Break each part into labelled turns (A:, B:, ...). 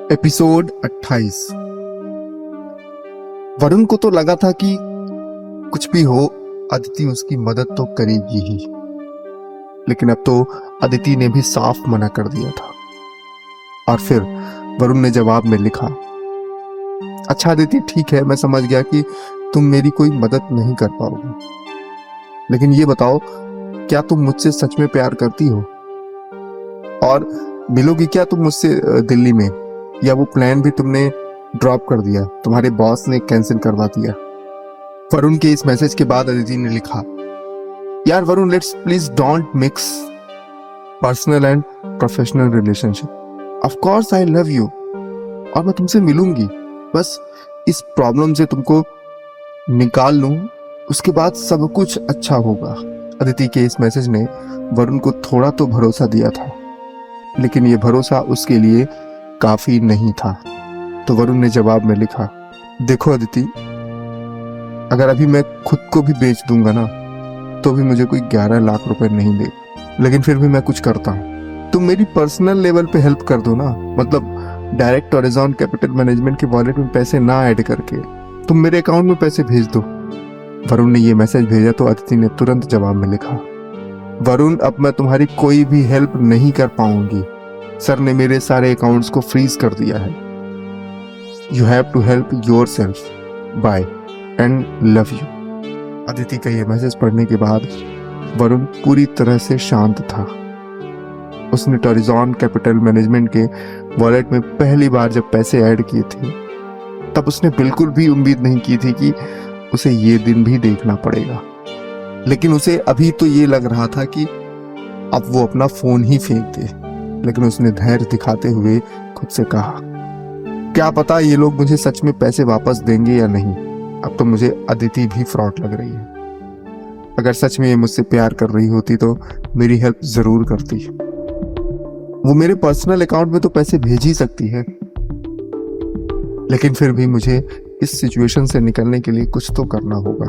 A: Episode 28। Varun को तो लगा था कि कुछ भी हो अदिति उसकी मदद तो करेगी ही, लेकिन अब तो अदिति ने भी साफ मना कर दिया था। और फिर वरुण ने जवाब में लिखा, अच्छा अदिति, ठीक है, मैं समझ गया कि तुम मेरी कोई मदद नहीं कर पाओगी, लेकिन ये बताओ, क्या तुम मुझसे सच में प्यार करती हो? और मिलोगी क्या तुम मुझसे दिल्ली में, या वो प्लान भी तुमने ड्रॉप कर दिया, तुम्हारे बॉस ने कैंसिल करवा दिया? वरुण के इस मैसेज के बाद अदिति ने लिखा, यार Varun, let's please don't mix personal and professional relationship. Of course I love you और मैं तुमसे मिलूंगी, बस इस प्रॉब्लम से तुमको निकाल लूं, उसके बाद सब कुछ अच्छा होगा। अदिति के इस मैसेज ने वरुण को थोड़ा तो भरोसा दिया था, लेकिन ये भरोसा उसके लिए काफी नहीं था। तो वरुण ने जवाब में लिखा, देखो अदिति, अगर अभी मैं खुद को भी बेच दूंगा ना, तो भी मुझे कोई 11 लाख रुपए नहीं दे, लेकिन फिर भी मैं कुछ करता हूँ। तुम मेरी पर्सनल लेवल पे हेल्प कर दो ना, मतलब डायरेक्ट हॉरिजॉन कैपिटल मैनेजमेंट के वॉलेट में पैसे ना ऐड करके तुम मेरे अकाउंट में पैसे भेज दो। वरुण ने ये मैसेज भेजा तो अदिति ने तुरंत जवाब में लिखा, वरुण, अब मैं तुम्हारी कोई भी हेल्प नहीं कर पाऊंगी। सर ने मेरे सारे अकाउंट्स को फ्रीज कर दिया है। You have to help yourself, bye and love you. Aditi का ये मैसेज पढ़ने के बाद वरुण पूरी तरह से शांत था। उसने टॉरिजॉन कैपिटल मैनेजमेंट के वॉलेट में पहली बार जब पैसे ऐड किए थे, तब उसने बिल्कुल भी उम्मीद नहीं की थी कि उसे ये दिन भी देखना पड़ेगा। लेकिन उसे अभी तो ये लग रहा था कि अब वो अपना फोन ही फेंक दे, लेकिन उसने धैर्य दिखाते हुए खुद से कहा, क्या पता ये लोग मुझे सच में पैसे वापस देंगे या नहीं। अब तो मुझे अदिति भी फ्रॉड लग रही है। अगर सच में ये मुझसे प्यार कर रही होती तो मेरी हेल्प जरूर करती। वो मेरे पर्सनल अकाउंट में तो पैसे भेज ही सकती है, लेकिन फिर भी मुझे इस सिचुएशन से निकलने के लिए कुछ तो करना होगा।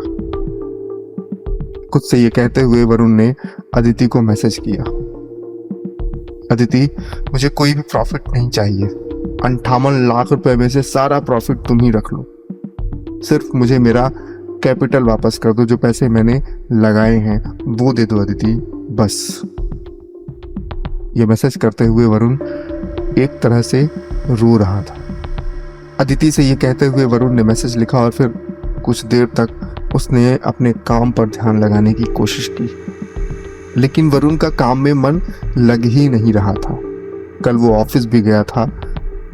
A: खुद से ये कहते हुए वरुण ने अदिति को मैसेज किया, अदिति, मुझे कोई भी प्रॉफिट नहीं चाहिए। 58 लाख रुपए में से सारा प्रॉफिट तुम ही रख लो। सिर्फ मुझे मेरा कैपिटल वापस कर दो, जो पैसे मैंने लगाए हैं वो दे दो अदिति, बस। ये मैसेज करते हुए वरुण एक तरह से रो रहा था। अदिति से ये कहते हुए वरुण ने मैसेज लिखा और फिर कुछ देर तक उसने अपने काम पर ध्यान लगाने की कोशिश की, लेकिन वरुण का काम में मन लग ही नहीं रहा था। कल वो ऑफिस भी गया था,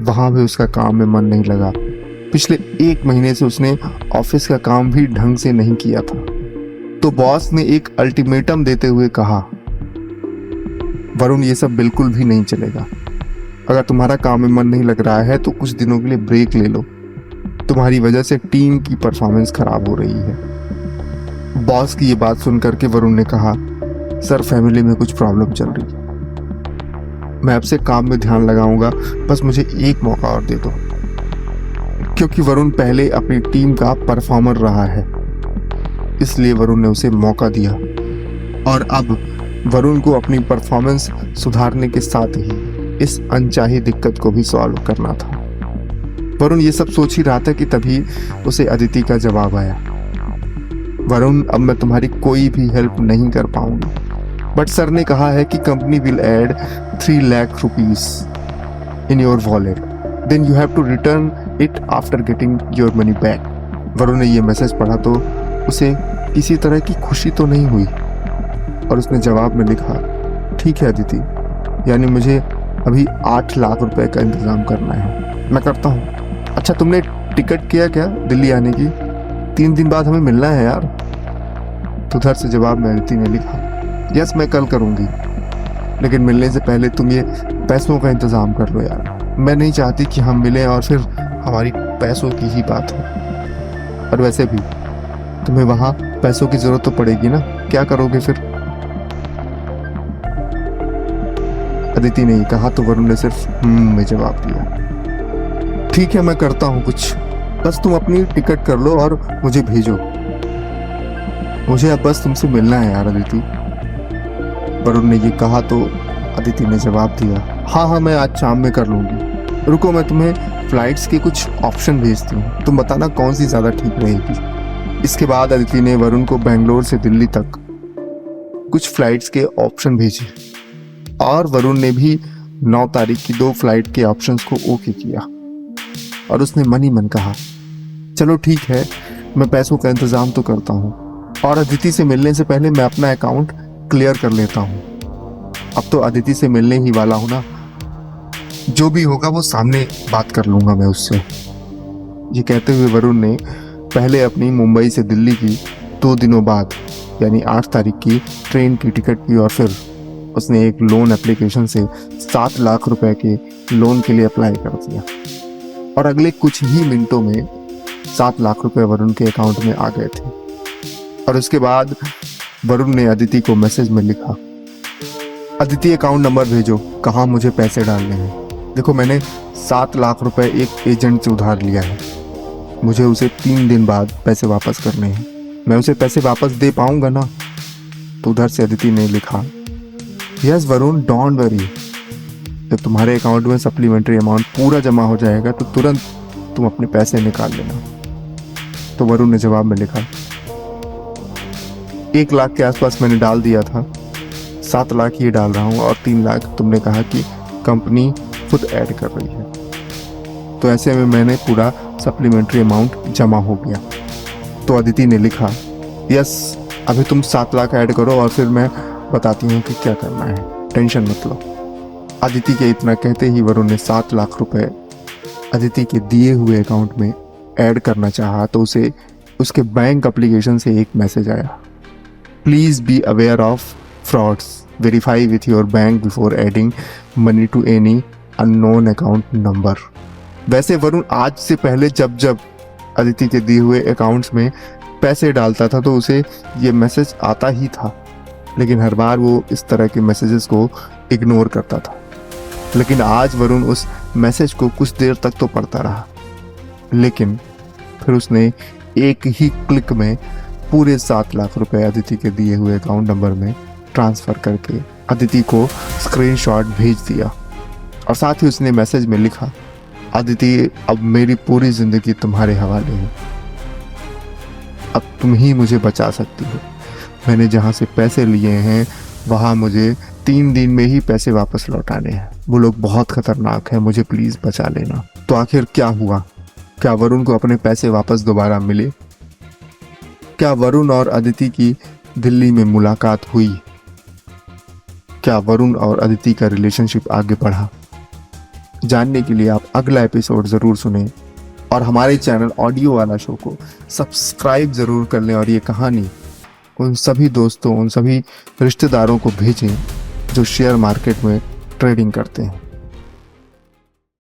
A: वहां भी उसका काम में मन नहीं लगा। पिछले 1 महीने से उसने ऑफिस का काम भी ढंग से नहीं किया था। तो बॉस ने एक अल्टीमेटम देते हुए कहा, वरुण, ये सब बिल्कुल भी नहीं चलेगा। अगर तुम्हारा काम में मन नहीं लग रहा है तो कुछ दिनों के लिए ब्रेक ले लो। तुम्हारी वजह से टीम की परफॉर्मेंस खराब हो रही है। बॉस की ये बात सुनकर के वरुण ने कहा, सर, फैमिली में कुछ प्रॉब्लम चल रही है। मैं अब से काम में ध्यान लगाऊंगा, बस मुझे एक मौका और दे दो। क्योंकि वरुण पहले अपनी टीम का परफॉर्मर रहा है, इसलिए वरुण ने उसे मौका दिया और अब वरुण को अपनी परफॉर्मेंस सुधारने के साथ ही इस अनचाही दिक्कत को भी सॉल्व करना था। वरुण ये सब सोच ही रहा था कि तभी उसे अदिति का जवाब आया, वरुण, अब मैं तुम्हारी कोई भी हेल्प नहीं कर पाऊंगी, बट सर ने कहा है कि company will add 3 lakh rupees in your wallet, then you have to return it after getting your money back. Varun ने ये मैसेज पढ़ा तो उसे किसी तरह की खुशी तो नहीं हुई और उसने जवाब में लिखा, ठीक है अदिति, यानी मुझे अभी 8 लाख रुपए का इंतजाम करना है, मैं करता हूँ। अच्छा, तुमने टिकट किया क्या दिल्ली आने की? 3 दिन बाद हमें मिलना है यार। तो उधर से जवाब में अदिति ने लिखा, यस, मैं कल करूँगी, लेकिन मिलने से पहले तुम ये पैसों का इंतजाम कर लो यार। मैं नहीं चाहती कि हम मिलें और फिर हमारी पैसों की ही बात हो। और वैसे भी तुम्हें वहाँ पैसों की जरूरत तो पड़ेगी ना, क्या करोगे फिर? अदिति ने कहा तो वरुण ने सिर्फ में जवाब दिया, ठीक है, मैं करता हूँ कुछ, बस तुम अपनी टिकट कर लो और मुझे भेजो। मुझे अब बस तुमसे मिलना है यार अदिति। वरुण ने ये कहा तो अदिति ने जवाब दिया, हाँ हाँ, मैं आज शाम में कर लूंगी। रुको, मैं तुम्हें फ्लाइट्स के कुछ ऑप्शन भेजती हूँ, तुम बताना कौन सी ज़्यादा ठीक रहेगी। इसके बाद अदिति ने वरुण को बेंगलोर से दिल्ली तक कुछ फ्लाइट्स के ऑप्शन भेजे और वरुण ने भी 9 तारीख की 2 फ्लाइट के ऑप्शंस को ओके किया और उसने मन ही मन कहा, चलो ठीक है, मैं पैसों का इंतजाम तो करता हूँ और अदिति से मिलने से पहले मैं अपना अकाउंट क्लियर कर लेता हूँ। अब तो अदिति से मिलने ही वाला हूँ ना, जो भी होगा वो सामने बात कर लूंगा मैं उससे। ये कहते हुए वरुण ने पहले अपनी मुंबई से दिल्ली की 2 दिनों बाद यानी 8 तारीख की ट्रेन की टिकट की और फिर उसने एक लोन एप्लीकेशन से 7 लाख रुपए के लोन के लिए अप्लाई कर दिया और अगले कुछ ही मिनटों में 7 लाख रुपए वरुण के अकाउंट में आ गए थे। और उसके बाद वरुण ने अदिति को मैसेज में लिखा, अदिति अकाउंट नंबर भेजो, कहाँ मुझे पैसे डालने हैं। देखो, मैंने 7 लाख रुपए एक एजेंट से उधार लिया है, मुझे उसे 3 दिन बाद पैसे वापस करने हैं। मैं उसे पैसे वापस दे पाऊंगा ना? तो उधर से अदिति ने लिखा, यस वरुण, डोंट वरी, जब तुम्हारे अकाउंट में सप्लीमेंट्री अमाउंट पूरा जमा हो जाएगा तो तुरंत तुम अपने पैसे निकाल लेना। तो वरुण ने जवाब में लिखा, 1 लाख के आसपास मैंने डाल दिया था, 7 लाख ये डाल रहा हूँ और 3 लाख तुमने कहा कि कंपनी खुद ऐड कर रही है, तो ऐसे में मैंने पूरा सप्लीमेंट्री अमाउंट जमा हो गया। तो अदिति ने लिखा, यस, अभी तुम 7 लाख ऐड करो और फिर मैं बताती हूँ कि क्या करना है, टेंशन मत लो। अदिति के इतना कहते ही वरुण ने 7 लाख रुपए अदिति के दिए हुए अकाउंट में ऐड करना चाहा तो उसे उसके बैंक एप्लीकेशन से एक मैसेज आया, please be aware of frauds, verify with your bank before adding money to any unknown account number. वैसे वरुण आज से पहले जब जब अदिति के दिए हुए अकाउंट्स में पैसे डालता था तो उसे ये मैसेज आता ही था, लेकिन हर बार वो इस तरह के मैसेजेस को इग्नोर करता था। लेकिन आज वरुण उस मैसेज को कुछ देर तक तो पढ़ता रहा, लेकिन फिर उसने एक ही क्लिक में पूरे 7 लाख रुपए अदिति के दिए हुए अकाउंट नंबर में ट्रांसफर करके अदिति को स्क्रीनशॉट भेज दिया और साथ ही उसने मैसेज में लिखा, अदिति, अब मेरी पूरी जिंदगी तुम्हारे हवाले है, अब तुम ही मुझे बचा सकती हो। मैंने जहाँ से पैसे लिए हैं वहाँ मुझे 3 दिन में ही पैसे वापस लौटाने हैं, वो लोग बहुत खतरनाक हैं, मुझे प्लीज बचा लेना। तो आखिर क्या हुआ? क्या वरुण को अपने पैसे वापस दोबारा मिले? क्या वरुण और अदिति की दिल्ली में मुलाकात हुई? क्या वरुण और अदिति का रिलेशनशिप आगे बढ़ा? जानने के लिए आप अगला एपिसोड जरूर सुनें और हमारे चैनल ऑडियो वाला शो को सब्सक्राइब जरूर कर लें और ये कहानी उन सभी दोस्तों, उन सभी रिश्तेदारों को भेजें जो शेयर मार्केट में ट्रेडिंग करते हैं।